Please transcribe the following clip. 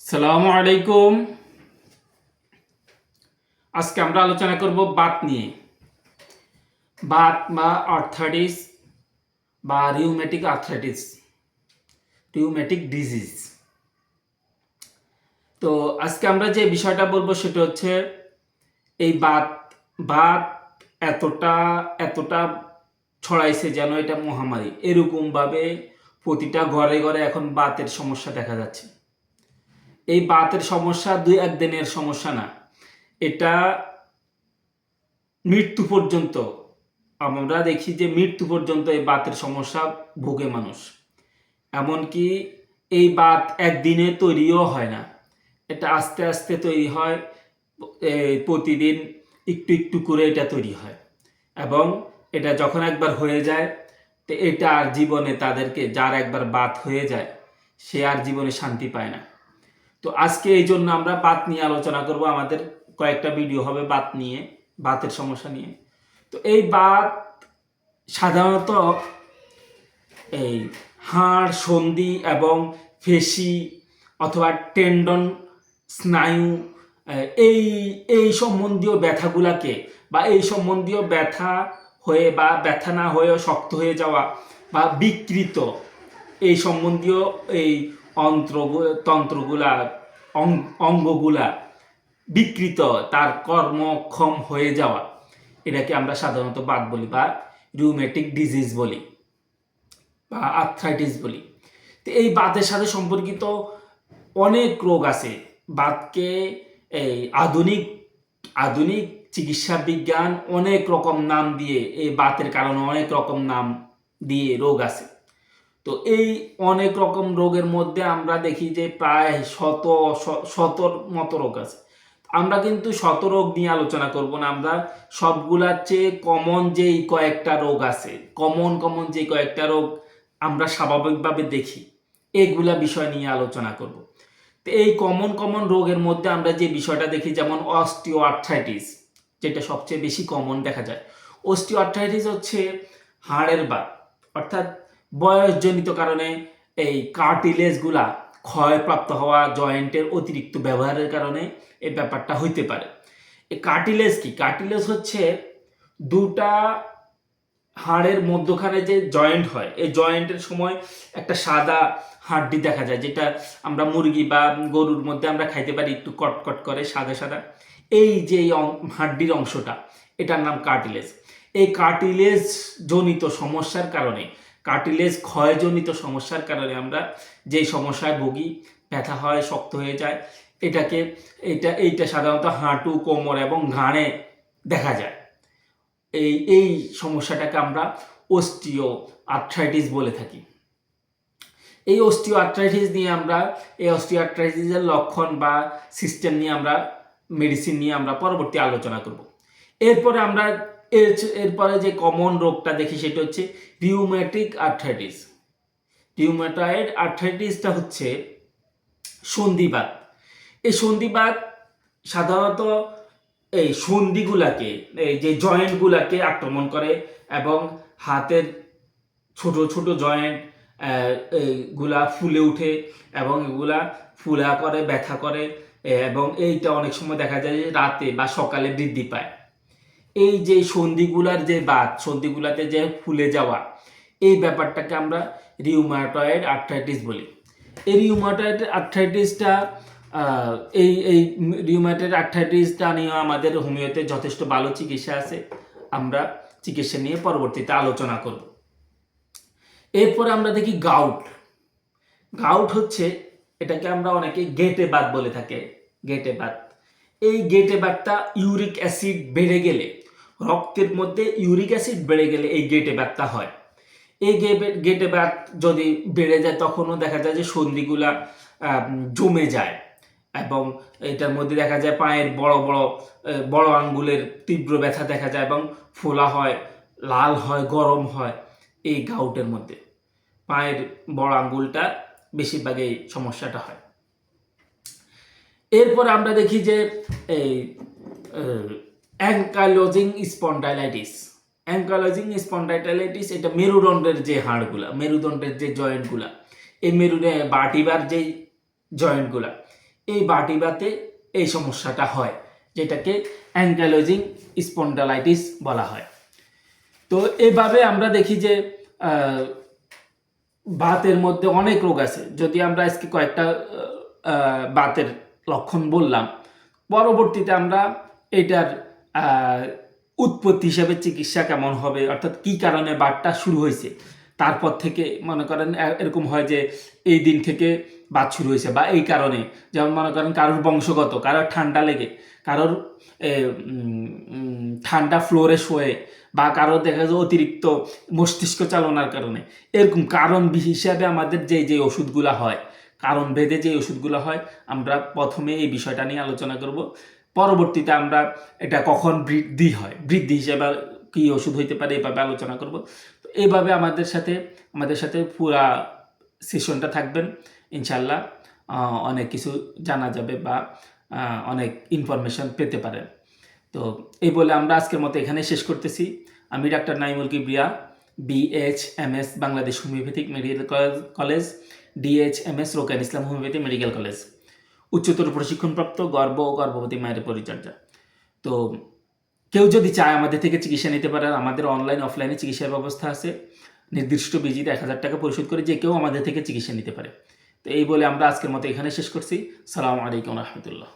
সালামু আলাইকুম। আজকে আমরা আলোচনা করব বাত নিয়ে। বাত বা আর্থ্রাইটিস বা রিউমেটিক ডিজিজ। তো আজকে আমরা যে বিষয়টা বলবো সেটা হচ্ছে এই বাত বাত এতটা এতটা ছড়াইছে যেন এটা মহামারী। এরকমভাবে প্রতিটা ঘরে ঘরে এখন বাতের সমস্যা দেখা যাচ্ছে। এই বাতের সমস্যা 2-1 দিনের সমস্যা না, এটা মৃত্যু পর্যন্ত। আমরা দেখি যে মৃত্যু পর্যন্ত এই বাতের সমস্যা ভোগে মানুষ। এমনকি এই বাত একদিনে তৈরিও হয় না, এটা আস্তে আস্তে তৈরি হয়। প্রতিদিন একটু একটু করে এটা তৈরি হয় এবং এটা যখন একবার হয়ে যায় তো এটা আর জীবনে তাদেরকে, যার একবার বাত হয়ে যায় সে আর জীবনে শান্তি পায় না। তো আজকে এই জন্য আমরা বাত নিয়ে আলোচনা করব। আমাদের কয়েকটা ভিডিও হবে বাত নিয়ে, বাতের সমস্যা নিয়ে। তো এই বাত সাধারণত এই হাড়, সন্ধি এবং পেশি অথবা টেন্ডন, স্নায়ু, এই এই সম্বন্ধীয় ব্যথাগুলাকে বা এই সম্বন্ধীয় ব্যথা হয়ে বা ব্যথা না হয়েও শক্ত হয়ে যাওয়া বা বিকৃত এই সম্বন্ধীয় এই তন্ত্রগুলা, অঙ্গগুলা বিকৃত, তার কর্মক্ষম হয়ে যাওয়া, এটাকে আমরা সাধারণত বাত বলি বা রিউমেটিক ডিজিজ বলি বা আর্থ্রাইটিস বলি। তো এই বাতের সাথে সম্পর্কিত অনেক রোগ আছে। বাতকে এই আধুনিক আধুনিক চিকিৎসা বিজ্ঞান অনেক রকম নাম দিয়ে, এই বাতের কারণে অনেক রকম নাম দিয়ে রোগ আছে। তো এই অনেক রকম রোগের মধ্যে আমরা দেখি যে প্রায় শতর মতো রোগ আছে। আমরা কিন্তু শত রোগ নিয়ে আলোচনা করব না, আমরা সবগুলার চেয়ে কমন যেই কয়েকটা রোগ আছে, কমন যে কয়েকটা রোগ আমরা স্বাভাবিকভাবে দেখি, এগুলা বিষয় নিয়ে আলোচনা করব। তো এই কমন রোগের মধ্যে আমরা যে বিষয়টা দেখি, যেমন অস্টিও আর্থ্রাইটিস, যেটা সবচেয়ে বেশি কমন দেখা যায়। অস্টিও আর্থ্রাইটিস হচ্ছে হাড়ের বাত, অর্থাৎ বয়সজনিত কারণে এই কার্টিলেজগুলা ক্ষয়প্রাপ্ত হওয়া, জয়েন্টের অতিরিক্ত ব্যবহারের কারণে এই ব্যাপারটা হইতে পারে। এই কার্টিলেজ কি? কার্টিলেজ হচ্ছে দুটা হাড়ের মধ্যখানে যে জয়েন্ট হয়, এই জয়েন্টের সময় একটা সাদা হাড্ডি দেখা যায়, যেটা আমরা মুরগি বা গরুর মধ্যে আমরা খাইতে পারি, একটু কটকট করে সাদা সাদা। এই যে হাড্ডির অংশটা, এটার নাম কার্টিলেজ। এই কার্টিলেজ জনিত সমস্যার কারণে, কার্টিলেজ ক্ষয়জনিত সমস্যার কারণে আমরা যেই সমস্যায় ভুগি, ব্যথা হয়, শক্ত হয়ে যায়, এইটা সাধারণত হাঁটু, কোমর এবং ঘাড়ে দেখা যায়। এই সমস্যাটাকে আমরা অস্টিও আর্থ্রাইটিস বলে থাকি। এই অস্টিও আর্থ্রাইটিস নিয়ে আমরা, এই অস্টিও আর্থ্রাইটিসের লক্ষণ বা সিস্টেম নিয়ে আমরা, মেডিসিন নিয়ে আমরা পরবর্তী আলোচনা করব। এরপরে যে কমন রোগটা দেখি সেটা হচ্ছে রিউমেটিক আর্থ্রাইটিস। রিউমেটয়েড আর্থ্রাইটিসটা হচ্ছে সন্ধিবাত। এই সন্ধিবাত সাধারণত এই সন্ধিগুলাকে, এই যে জয়েন্টগুলাকে আক্রমণ করে এবং হাতের ছোট ছোট জয়েন্ট এইগুলা ফুলে উঠে এবং এগুলা ফুলা করে, ব্যথা করে এবং এইটা অনেক সময় দেখা যায় যে রাতে বা সকালে বৃদ্ধি পায়। এই যে সন্ধিগুলার যে বাত, সন্ধিগুলাতে যে ফুলে যাওয়া, এই ব্যাপারটাকে আমরা রিউমাটয়েড আর্থ্রাইটিস বলি। এই রিউমাটয়েড আর্থ্রাইটিসটা এই রিউমাটয়েড আর্থ্রাইটিসটা নিয়ে আমাদের হোমিওতে যথেষ্ট ভালো চিকিৎসা আছে। আমরা চিকিৎসা নিয়ে পরবর্তীতে আলোচনা করব। এরপরে আমরা দেখি গাউট। গাউট হচ্ছে, এটাকে আমরা অনেকে গেটে বাত বলে থাকে, গেটে বাত। এই গেটে বাতটা ইউরিক অ্যাসিড বেড়ে গেলে, রক্তের মধ্যে ইউরিক অ্যাসিড বেড়ে গেলে এই গেটে বাতটা হয়। এই গেটে বাত যদি বেড়ে যায় তখনও দেখা যায় যে সন্ধিগুলা জমে যায় এবং এটার মধ্যে দেখা যায় পায়ের বড় আঙ্গুলের তীব্র ব্যথা দেখা যায় এবং ফোলা হয়, লাল হয়, গরম হয়। এই গাউটের মধ্যে পায়ের বড় আঙ্গুলটা বেশিরভাগ এই সমস্যাটা হয়। এরপর আমরা দেখি যে এই অ্যাঙ্কাইলোজিং স্পন্ডাইলাইটিস। অ্যাঙ্কাইলোজিং স্পন্ডাইলাইটিস এটা মেরুদণ্ডের যে হাড়গুলা, মেরুদণ্ডের যে জয়েন্টগুলা, এই ভার্টিব্রার যে জয়েন্টগুলা, এই বাটি বাতে এই সমস্যাটা হয়, যেটাকে অ্যাঙ্কাইলোজিং স্পন্ডালাইটিস বলা হয়। তো এভাবে আমরা দেখি যে বাতের মধ্যে অনেক রোগ আছে। যদি আমরা আজকে কয়েকটা বাতের লক্ষণ বললাম, পরবর্তীতে আমরা এটার উৎপত্তি হিসাবে চিকিৎসা কেমন হবে, অর্থাৎ কি কারণে বাতটা শুরু হয়েছে, তারপর থেকে মনে করেন এরকম হয় যে এই দিন থেকে বাত শুরু হয়েছে বা এই কারণে, যেমন মনে করেন কারোর বংশগত, কারোর ঠান্ডা লেগে, কারোর ঠান্ডা ফ্লোরে শোয়ে, বা কারো দেখা যায় অতিরিক্ত মস্তিষ্ক চালনার কারণে, এরকম কারণ হিসাবে আমাদের যে ওষুধগুলো হয়, কারণ ভেদে যে ওষুধগুলো হয়, আমরা প্রথমে এই বিষয়টা নিয়ে আলোচনা করব। পরবর্তীতে আমরা এটা কখন বৃদ্ধি হয়, বৃদ্ধি হিসেবে কী ওষুধ হইতে পারে এভাবে আলোচনা করব। তো এইভাবে আমাদের সাথে পুরা সেশনটা থাকবেন ইনশাল্লাহ। অনেক কিছু জানা যাবে বা অনেক ইনফরমেশন পেতে পারেন। তো এই বলে আমরা আজকের মতো এখানে শেষ করতেছি। আমি doctor Naimul Kibria, BHMS Bangladesh homeopathic medical college, DHMS রোকেয়ান ইসলাম হোমিওপ্যাথি মেডিকেল কলেজ, উচ্চতর প্রশিক্ষণপ্রাপ্ত গর্ভ ও গর্ভবতী মায়ের পরিচর্যা। তো কেউ যদি চায় আমাদের থেকে চিকিৎসা নিতে পারে, আমাদের অনলাইন অফলাইনে চিকিৎসার ব্যবস্থা আছে। নির্দিষ্ট বিজিতে 1000 টাকা পরিশোধ করে যে কেউ আমাদের থেকে চিকিৎসা নিতে পারে। তো এই বলে আমরা আজকের মতো এখানে শেষ করছি। সালামু আলাইকুম রহমতুল্লাহ।